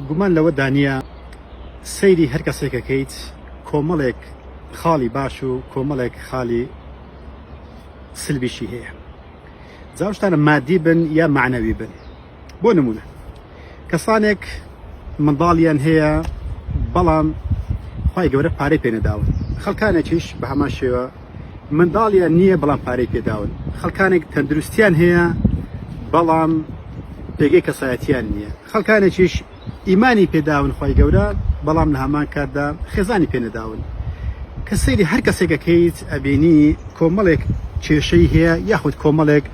گومان لەوە دانیە سەیری هەر کەسێکەکەیت کۆمەڵێک خاڵی باش و کۆمەڵێک خاڵی سلبیشی هەیە، جاوشتانە مادی بن یا معنەوی بن. بۆ نمونە کەسانێک منداڵیان هەیە بەڵام خی گەورە پارەی پێنەداون، خەڵکانێکیش بە هەمان شێوە منداڵیان نییە بەڵام پارەی پێداون، خەڵکانێک تەندروستیان هەیە بەڵام پێگەی کەسایەتیان نییە، خەڵکانێکیش ئیمانی پێداون خی گەورە بەڵام لە هەمان کاتدا خێزانی پێنەداون. کە سەیری هەر کەسێکەکەیت ئەبینی کۆمەڵێک کێشەی هەیە یاخود کۆمەڵێک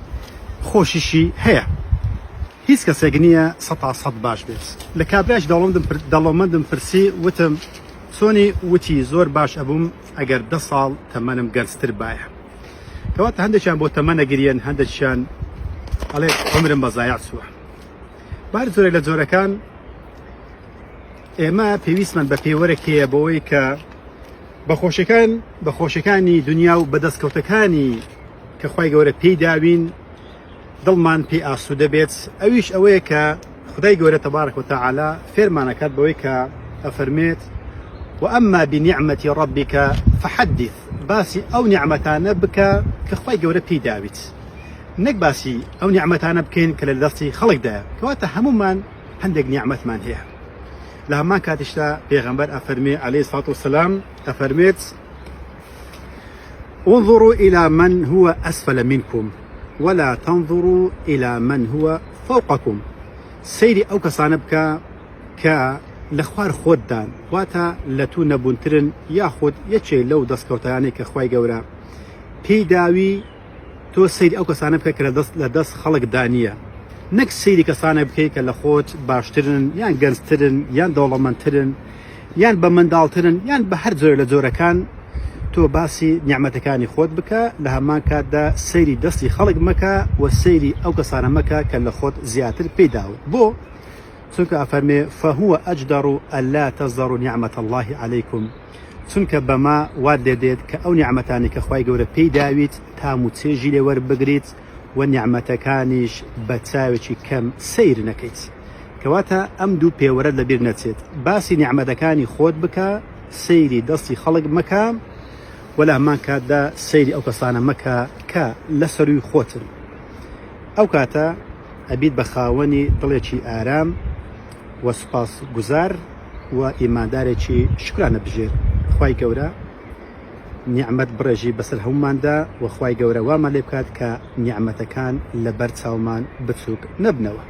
خۆشیشی هەیە، هیچ کەسێک نییە 100% باش بێت. لە کابراش دەڵۆمەندم پرسی وتم چۆنی وتی زۆر باش ئەبووم ئەگەر 10 ساڵ تەمەنم گەنجتر باە. کەواتە هەندێکیان بۆ تەمەنە گریان، هەندێکیان ئەڵێ عمرم بەزایع چووە. بار زۆرێک لە جۆرەکان ئێمە پێویستمان بە پێوەرەکەیە بەوەی کە بەخۆشەکانی دنیا و بەدەستکەوتەکانی کە خی گەورە پێی داوین دڵمان پێی ئاسوودە بێت. ئەویش ئەوەیە کە خدای گەورە تەبارەک وتەعالا فێرمانەکات بەوەی کە ئەفەرمێت وأما بنعمة ربك فحدث، باسی ئەو نیعمەتانە بکە کە خی گەورە پێی داویت، نەک باسی ئەو نیعمەتانە بکەین کە لە دەستی خەڵکدایە. کەواتە هەمومان هەندێک نیعمەتمان هەیە. لە هەمان کاتیشدا پێغەمبەر ئەفەرمێ عەلەیهی سڵات وسەلام ئەفەرمێت انظروا إلى من هو أسفل منكم ولا تنظروا إلى من هو فوقكم. سەیری ئەو کەسانە بکە کە لە خوار خۆتدان واتە لە تو نەبوونترن یاخود یەکێ لەو دەستکەوتەیانی کە خی گەورە پێی داوی تۆ سەیری ئەو کەسانە بکە کە لە دەست خەڵک دانیە، نەک سەیری کەسانە بکەی کە لە خۆت باشترن یان گەنجترن یان دەوڵەمەندترن یان بە منداڵترن یان بە هەر جۆر لە جۆرەکان. تۆ باسی نیعمەتەکانی خۆت بکە، لە هەمان کاتدا سەیری دەستی خەڵک مەکە و سەیری ئەو کەسانە مەکە کە لە خۆت زیاتر پێداوت. بۆ چونکە ئەفەرمێ فهو ئەجدەڕ ئەلا تەزدەڕوا نیعمەت الله عەلەیکم، چونکە بەما وا دەدێت کە ئەو نیعمەتانی کە خی گەورە پێی داویت تام و چێژی لێ وەربگریت و نیعمەتەکانیش بە چاوێکی کەم سەیر نەکەیت. کەواتە ئەم دوو پێوەرە لەبیر نەچێت، باسی نیعمەتەکانی خۆت بکە، سەیری دەستی خەڵک مەکە و لە هەمان کاتدا سەیری ئەو کەسانە مەکە کە لە سەروی خۆتن. ئەو کاتە ئەبیت بە خاوەنی دڵێکی ئارام و سوپاس گوزار و ئیماندارێکی شکرانە بژێر. خی گەورە نیعمەت بڕێژی بەسەر هەموماندا و خی گەورە وامان لێ بکات کە نیعمەتەکان لەبەر چاومان بچووک نەبنەوە.